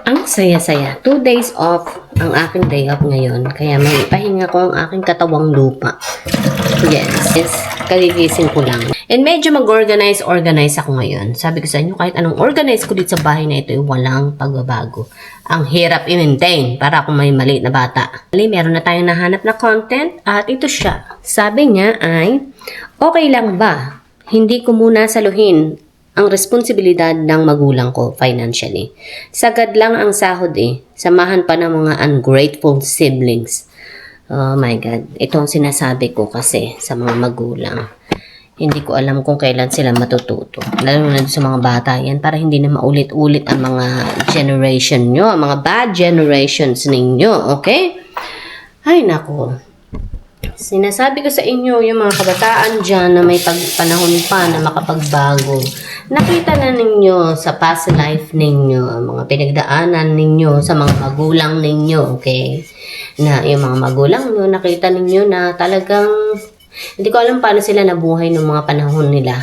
Ang saya-saya. 2 days off ang aking day off ngayon. Kaya may pahinga ko ang aking katawang lupa. Yes. Kaligising ko lang. And medyo mag-organize ako ngayon. Sabi ko sa inyo, kahit anong organize ko dito sa bahay na ito, walang pagbabago. Ang hirap i-maintain para kung may maliit na bata. Meron na tayong nahanap na content at ito siya. Sabi niya ay, okay lang ba? Hindi ko muna saluhin ang responsibilidad ng magulang ko financially. Sagad lang ang sahod eh. Samahan pa ng mga ungrateful siblings. Oh my God. Ito ang sinasabi ko kasi sa mga magulang. Hindi ko alam kung kailan sila matututo. Lalo na sa mga bata yan para hindi na maulit-ulit ang mga generation nyo, ang mga bad generations ninyo. Okay? Ay nako. Sinasabi ko sa inyo, yung mga kabataan dyan na may panahon pa na makapagbago. Nakita na ninyo sa past life ninyo, mga pinagdaanan ninyo sa mga magulang ninyo, okay? Na yung mga magulang nyo, nakita ninyo na talagang, hindi ko alam paano sila nabuhay ng mga panahon nila.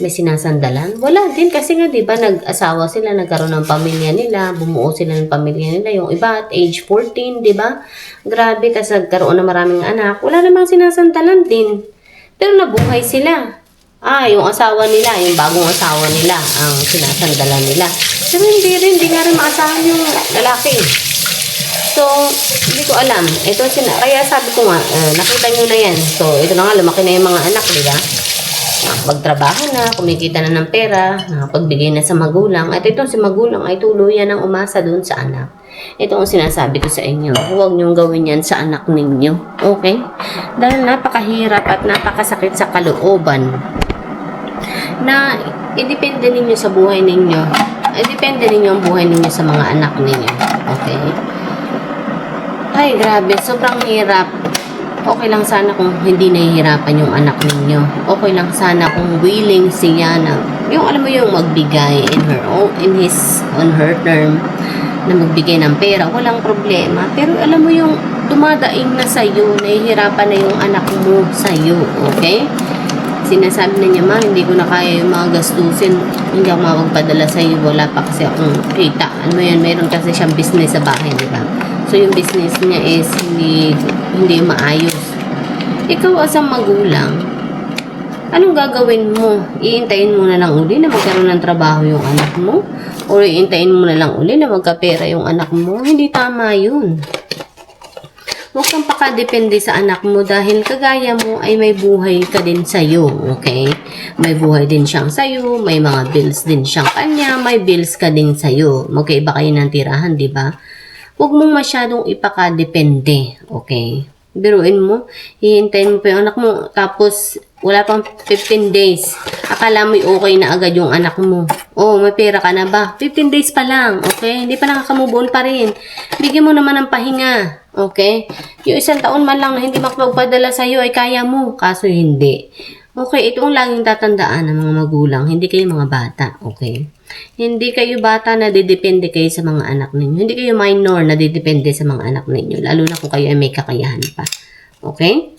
May sinasandalan? Wala din kasi nga, di ba, nag-asawa sila, nagkaroon ng pamilya nila, bumuo sila ng pamilya nila. Yung iba at age 14, di ba? Grabe, kasi nagkaroon ng maraming anak. Wala namang sinasandalan din. Pero nabuhay sila. Yung asawa nila, yung bagong asawa nila, ang sinasandalan nila. Pero hindi nga rin maasahan yung lalaki. So, hindi ko alam. Kaya sabi ko nga, nakita nyo na yan. So, ito na nga, lumaki na yung mga anak, di ba? Nakapagtrabaho na, kumikita na ng pera, nakapagbigay na sa magulang. At ito si magulang ay tuluyan ng umasa doon sa anak. Ito ang sinasabi ko sa inyo. Huwag niyong gawin yan sa anak ninyo. Okay? Dahil napakahirap at napakasakit sa kalooban na idepende ninyo sa buhay ninyo. Idepende ninyo ang buhay ninyo sa mga anak ninyo. Okay? Ay, grabe. Sobrang hirap. Okay lang sana kung hindi nahihirapan yung anak ninyo. Okay lang sana kung willing siya na, yung alam mo yung magbigay on her term, na magbigay ng pera, walang problema. Pero alam mo yung dumadaing na sa'yo, nahihirapan na yung anak mo sa'yo, okay? Sinasabi na niya, ma, hindi ko na kaya yung mga gastusin, hindi ako mapagpadala sa'yo, wala pa kasi akong kita. Ano yan, mayroon kasi siyang business sa bahay, di ba? So, yung business niya is hindi maayos. Ikaw as ang magulang, anong gagawin mo? Iintayin mo na lang uli na magkaroon ng trabaho yung anak mo? O iintayin mo na lang uli na magkapera yung anak mo? Hindi tama yun. Huwag kang pakadepende sa anak mo dahil kagaya mo ay may buhay ka din sa'yo, okay? May buhay din siyang sa'yo, may mga bills din siyang kanya, may bills ka din sa'yo. Magkaiba kayo ng tirahan, di ba? Huwag mong masyadong ipakadepende, okay? Biruin mo, hihintayin mo pa yung anak mo, tapos wala pang 15 days. Akala mo okay na agad yung anak mo. Oh, may pera ka na ba? 15 days pa lang, okay? Hindi pa nakakamove on pa rin. Bigyan mo naman ng pahinga, okay? Yung 1 taon man lang na hindi makapagpadala sa'yo ay kaya mo, kaso hindi. Okay, ito ang laging tatandaan ng mga magulang, hindi kayo mga bata, okay? Hindi kayo bata na didepende kayo sa mga anak ninyo. Hindi kayo minor na didepende sa mga anak ninyo. Lalo na kung kayo ay may kakayahan pa. Okay?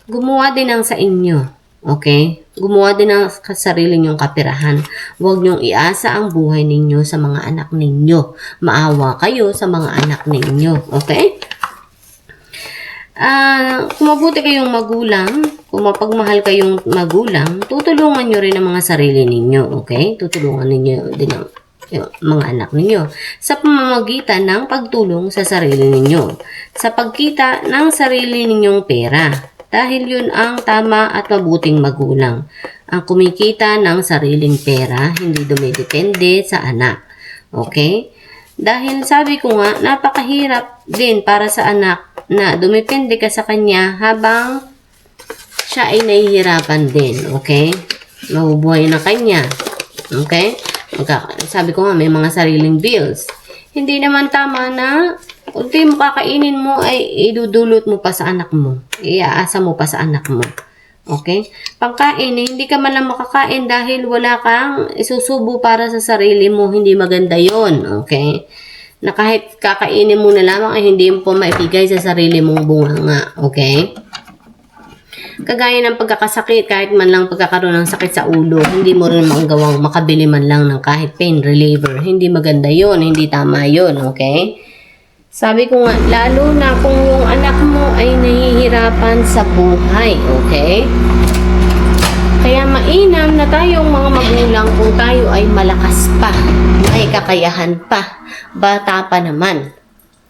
Gumawa din ang sa inyo. Okay? Gumawa din ang sarili nyong kapirahan. Huwag nyong iasa ang buhay ninyo sa mga anak ninyo. Maawa kayo sa mga anak ninyo. Okay? Kung mabuti kayong magulang, kung mapagmahal kayong magulang, tutulungan nyo rin ang mga sarili ninyo, okay? Tutulungan ninyo din ang mga anak ninyo sa pamamagitan ng pagtulong sa sarili ninyo, sa pagkita ng sarili ninyong pera, dahil yun ang tama at mabuting magulang. Ang kumikita ng sariling pera, hindi dumidepende sa anak, okay? Dahil sabi ko nga, napakahirap din para sa anak na dumipende ka sa kanya habang siya ay nahihirapan din, okay? Mabubuhay na kanya, okay? Sabi ko nga, may mga sariling bills. Hindi naman tama na unti mo kakainin mo ay idudulot mo pa sa anak mo. Iaasa mo pa sa anak mo. Okay? Pangkain, hindi ka man lang makakain dahil wala kang isusubo para sa sarili mo. Hindi maganda yon, okay? Na kahit kakainin mo na lamang ay hindi mo maibigay sa sarili mong bunganga, okay? Kagaya ng pagkakasakit, kahit man lang pagkakaroon ng sakit sa ulo, hindi mo rin magawang makabili man lang ng kahit pain reliever. Hindi maganda yon, hindi tama yon, okay? Sabi ko nga, lalo na kung yung anak mo ay nahihirapan sa buhay, okay? Kaya mainam na tayong mga magulang kung tayo ay malakas pa, may kakayahan pa, bata pa naman,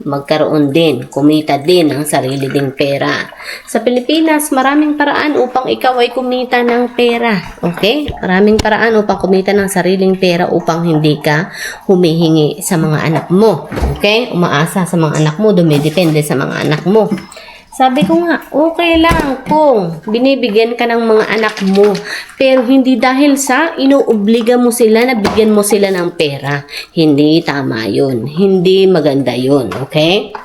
magkaroon din, kumita din ng sarili ding pera. Sa Pilipinas, maraming paraan upang ikaw ay kumita ng pera. Okay? Maraming paraan upang kumita ng sariling pera upang hindi ka humihingi sa mga anak mo. Okay? Umaasa sa mga anak mo, dumidepende sa mga anak mo. Sabi ko nga, okay lang kung binibigyan ka ng mga anak mo, pero hindi dahil sa inuobliga mo sila na bigyan mo sila ng pera. Hindi tama yun. Hindi maganda yun. Okay?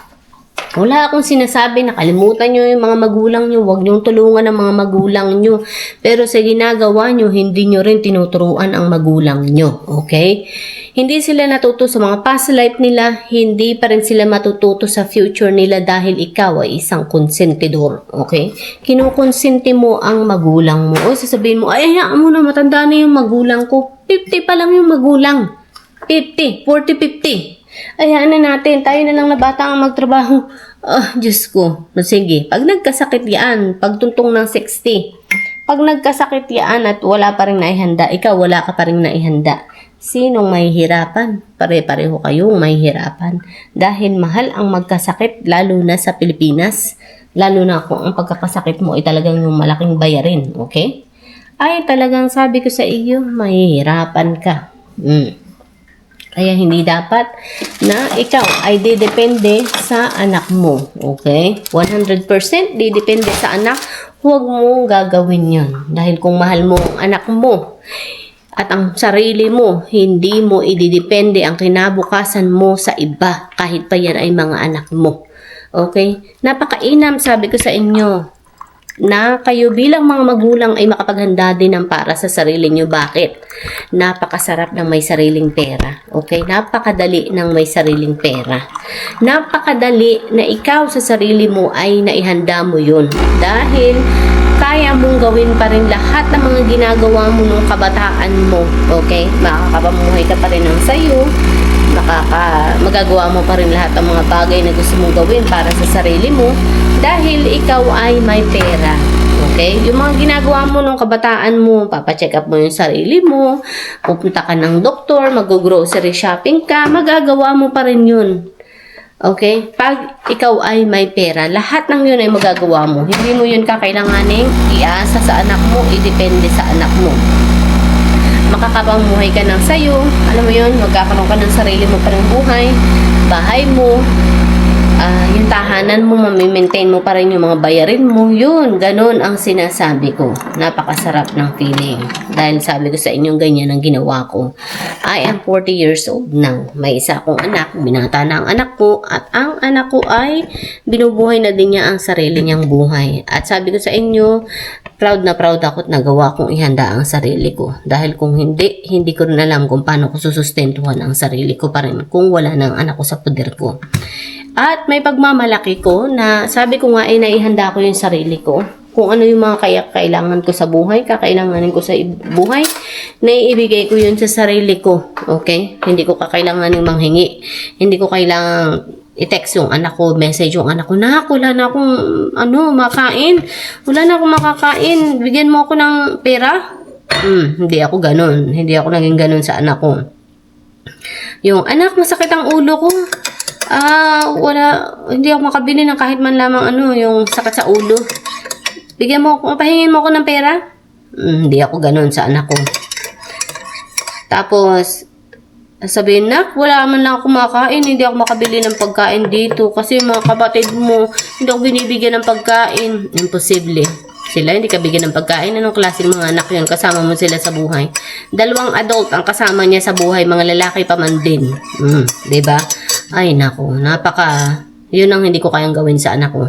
Wala akong sinasabi na kalimutan nyo yung mga magulang nyo. Huwag nyong tulungan ang mga magulang nyo. Pero sa ginagawa nyo, hindi nyo rin tinuturuan ang magulang nyo. Okay? Hindi sila natuto sa mga past life nila. Hindi pa rin sila matututo sa future nila dahil ikaw ay isang konsentidor. Okay? Kinukonsente mo ang magulang mo. O sasabihin mo, ay hayaan mo na, matanda na yung magulang ko. 50 pa lang yung magulang. 50, 40, 50. Ayaan na natin, tayo na lang na bata ang magtrabaho. Diyos ko. Sige, pag nagkasakit yan, pagtuntong ng 60, pag nagkasakit yan at wala pa rin naihanda, ikaw wala ka pa rin naihanda, sinong mahihirapan? Pare-pareho kayong mahihirapan. Dahil mahal ang magkasakit, lalo na sa Pilipinas, lalo na kung ang pagkakasakit mo ay talagang yung malaking bayarin, okay? Ay talagang sabi ko sa iyo, mahihirapan ka. Kaya hindi dapat na ikaw ay didepende sa anak mo. Okay? 100% didepende sa anak. Huwag mong gagawin yun. Dahil kung mahal mo ang anak mo at ang sarili mo, hindi mo ididepende ang kinabukasan mo sa iba. Kahit pa yan ay mga anak mo. Okay? Napakainam, sabi ko sa inyo, na kayo bilang mga magulang ay makapaghanda din ng para sa sarili nyo. Bakit? Napakasarap ng may sariling pera. Okay? Napakadali ng may sariling pera. Napakadali na ikaw sa sarili mo ay naihanda mo yun. Dahil kaya mong gawin pa rin lahat ng mga ginagawa mo nung kabataan mo. Okay? Makakapamuhay ka pa rin ng sayo. Magagawa mo pa rin lahat ng mga bagay na gusto mong gawin para sa sarili mo dahil ikaw ay may pera. Okay? Yung mga ginagawa mo nung kabataan mo, papacheck up mo yung sarili mo, pupunta ka ng doktor, mag-grocery shopping ka, magagawa mo pa rin yun. Okay? Pag ikaw ay may pera, lahat ng yun ay magagawa mo. Hindi mo yun kakailanganing iasa sa anak mo, idepende sa anak mo. Makakapamuhay ka ng sayo, alam mo yun, magkakaroon ka ng sarili mo pa rin buhay, bahay mo, yung tahanan mo, mamimaintain mo pa rin yung mga bayarin mo, yun, ganun ang sinasabi ko. Napakasarap ng feeling. Dahil sabi ko sa inyo, ganyan ang ginawa ko. I am 40 years old now. May isa akong anak, binata na ang anak ko, at ang anak ko ay binubuhay na din niya ang sarili niyang buhay. At sabi ko sa inyo, proud na proud ako at nagawa kong ihanda ang sarili ko. Dahil kung hindi ko rin alam kung paano ko susustentuhan ang sarili ko pa rin kung wala ng anak ko sa poder ko. At may pagmamalaki ko na sabi ko nga ay naihanda ko yung sarili ko. Kung ano yung mga kailangan ko sa buhay, kakailanganin ko sa buhay, naiibigay ko yun sa sarili ko. Okay? Hindi ko kakailanganin manghingi. Hindi ko kailangan i-text yung anak ko, message yung anak ko, nak, wala na akong makain. Wala na akong makakain. Bigyan mo ako ng pera. Hindi ako ganun. Hindi ako naging ganun sa anak ko. Yung anak, masakit ang ulo ko. Hindi ako makabili ng kahit man lamang yung sakit sa ulo. Pahingin mo ako ng pera? Hindi ako ganun sa anak ko. Tapos, sabihin, nak, wala man lang ako makain, hindi ako makabili ng pagkain dito kasi mga kapatid mo, hindi ako binibigyan ng pagkain. Imposible. Sila, hindi ka bigyan ng pagkain. Anong klaseng mga anak yun? Kasama mo sila sa buhay. 2 adult ang kasama niya sa buhay, mga lalaki pa man din. Diba? Ay, naku, yun ang hindi ko kayang gawin sa anak ko.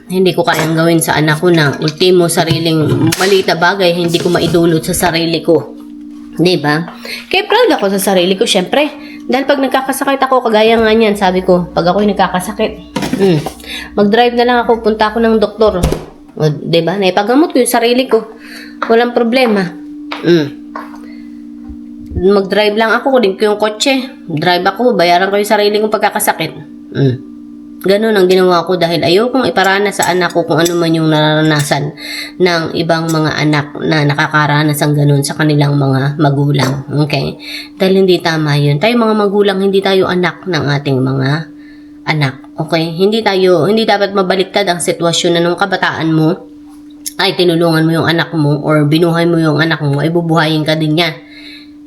Hindi ko kayang gawin sa anak ko na ultimo sariling maliit na bagay, hindi ko maidulot sa sarili ko. Diba? Kaya proud ako sa sarili ko, syempre. Dahil pag nagkakasakit ako, kagaya nga niyan, sabi ko, pag ako'y nagkakasakit, Mag-drive na lang ako, punta ako ng doktor. O, diba? Naipagamot ko yung sarili ko. Walang problema. Mag-drive lang ako, kunin ko yung kotse. Drive ako, bayaran ko yung sarili kong pagkakasakit. Ganun ang ginawa ko dahil ayokong iparana sa anak ko kung ano man yung naranasan ng ibang mga anak na nakakaranas ng ganun sa kanilang mga magulang. Okay? Dahil hindi tama yun. Tayo mga magulang, hindi tayo anak ng ating mga anak. Okay? Hindi dapat mabaliktad ang sitwasyon na nung kabataan mo ay tinulungan mo yung anak mo or binuhay mo yung anak mo, ay bubuhayin ka din niya.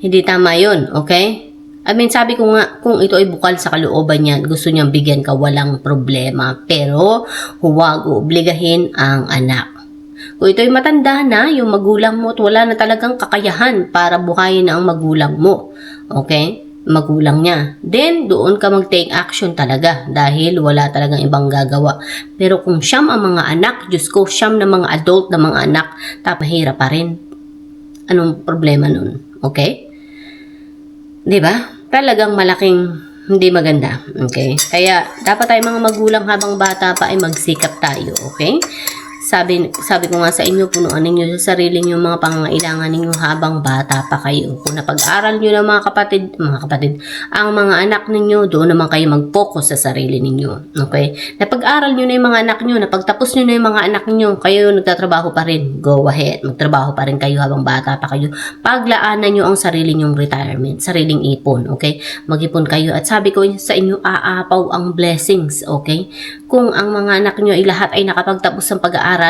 Hindi tama yun. Okay? Sabi ko nga, kung ito ay bukal sa kalooban niya, gusto niyang bigyan ka, walang problema. Pero, huwag obligahin ang anak. Kung ito ay matanda na, yung magulang mo at wala na talagang kakayahan para buhayin na ang magulang mo. Okay? Magulang niya. Then, doon ka mag-take action talaga dahil wala talagang ibang gagawa. Pero kung siyam ang mga anak, Diyos ko, siyam na mga adult na mga anak, mahirap pa rin. Anong problema nun? Okay? Diba? Talagang malaking hindi maganda. Okay? Kaya, dapat tayo mga magulang habang bata pa ay magsikap tayo. Okay? Sabi ko nga sa inyo, punuan ninyo sa sarili niyo mga pangangailangan ninyo habang bata pa kayo. Kung napag-aral niyo na mga kapatid, ang mga anak ninyo, doon naman kayo mag-focus sa sarili ninyo. Okay? Napag-aral niyo na yung mga anak niyo, napagtapos niyo na yung mga anak niyo, kayo nagtatrabaho pa rin, go ahead. Magtrabaho pa rin kayo habang bata pa kayo. Paglaanan niyo ang sarili niyong retirement, sariling ipon. Okay? Mag-ipon kayo. At sabi ko sa inyo, aapaw ang blessings. Okay? Kung ang mga anak niyo ay lahat ay nakapagtapos ng pag-aaral,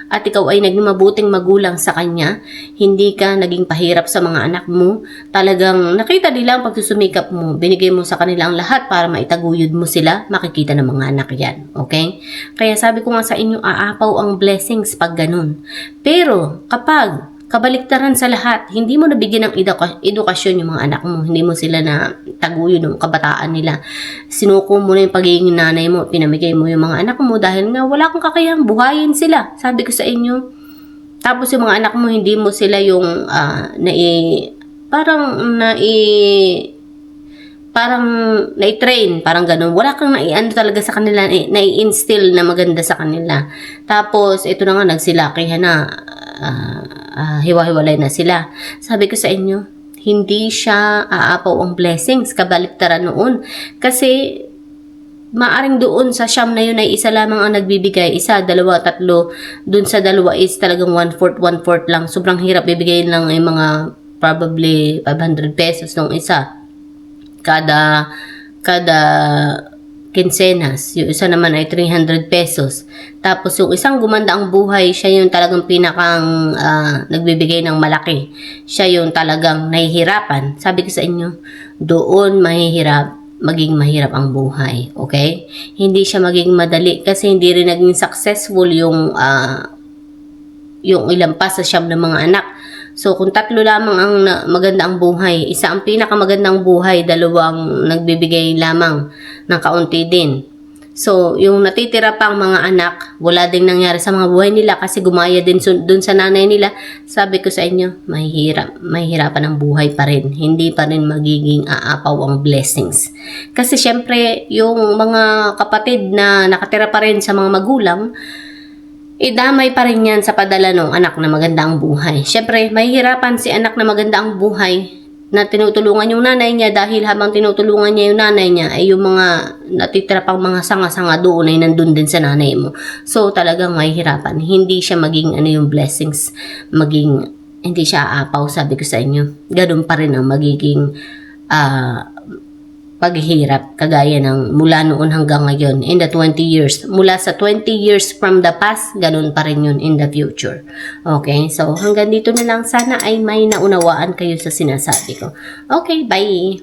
at ikaw ay naging mabuting magulang sa kanya, hindi ka naging pahirap sa mga anak mo, talagang nakita nila ang pagsusumikap mo, binigay mo sa kanila ang lahat para maitaguyod mo sila, makikita ng mga anak yan. Okay? Kaya sabi ko nga sa inyo, aapaw ang blessings pag ganun. Pero kapag kabaliktaran sa lahat, hindi mo nabigyan ng edukasyon yung mga anak mo, hindi mo sila na taguyod ng kabataan nila, sinuko mo na yung pagiging nanay mo, pinamigay mo yung mga anak mo dahil nga wala kang kakayahang buhayin sila. Sabi ko sa inyo, tapos yung mga anak mo, hindi mo sila yung parang nai-train, parang ganun. Wala kang naiano talaga sa kanila, nai-instill na maganda sa kanila. Tapos, ito na nga, nagsilakihan na, hiwa-hiwalay na sila. Sabi ko sa inyo, hindi siya aapaw ang blessings, kabaliktaran noon. Kasi, maaring doon sa siyam na yun ay isa lamang ang nagbibigay. Isa, dalawa, tatlo. Doon sa dalawa is talagang 1/4 lang. Sobrang hirap bibigay lang ay mga probably 500 pesos nung isa. Kada kinsenas. Yung isa naman ay 300 pesos. Tapos yung isang gumanda ang buhay, siya yung talagang pinakang nagbibigay ng malaki. Siya yung talagang nahihirapan. Sabi ko sa inyo, doon maging mahirap ang buhay. Okay? Hindi siya maging madali kasi hindi rin naging successful yung ilampas sa siyam ng mga anak. So, kung tatlo lamang ang maganda ang buhay, isa ang pinakamagandang buhay, dalawang nagbibigay lamang ng kaunti din. So, yung natitira pang mga anak, wala ding nangyari sa mga buhay nila kasi gumaya din dun sa nanay nila. Sabi ko sa inyo, mahihirapan ang buhay pa rin. Hindi pa rin magiging aapaw ang blessings. Kasi syempre, yung mga kapatid na nakatira pa rin sa mga magulang, idamay pa rin yan sa padala ng anak na maganda ang buhay. Siyempre, mahihirapan si anak na maganda ang buhay na tinutulungan yung nanay niya dahil habang tinutulungan niya yung nanay niya ay yung mga natitira pang mga sanga-sanga doon ay nandun din sa nanay mo. So, talagang mahihirapan. Hindi siya maging yung blessings, hindi siya aapaw, sabi ko sa inyo. Ganun pa rin ang magiging paghihirap kagaya ng mula noon hanggang ngayon in the 20 years. Mula sa 20 years from the past, ganun pa rin yun in the future. Okay? So, hanggang dito na lang. Sana ay may naunawaan kayo sa sinasabi ko. Okay, bye!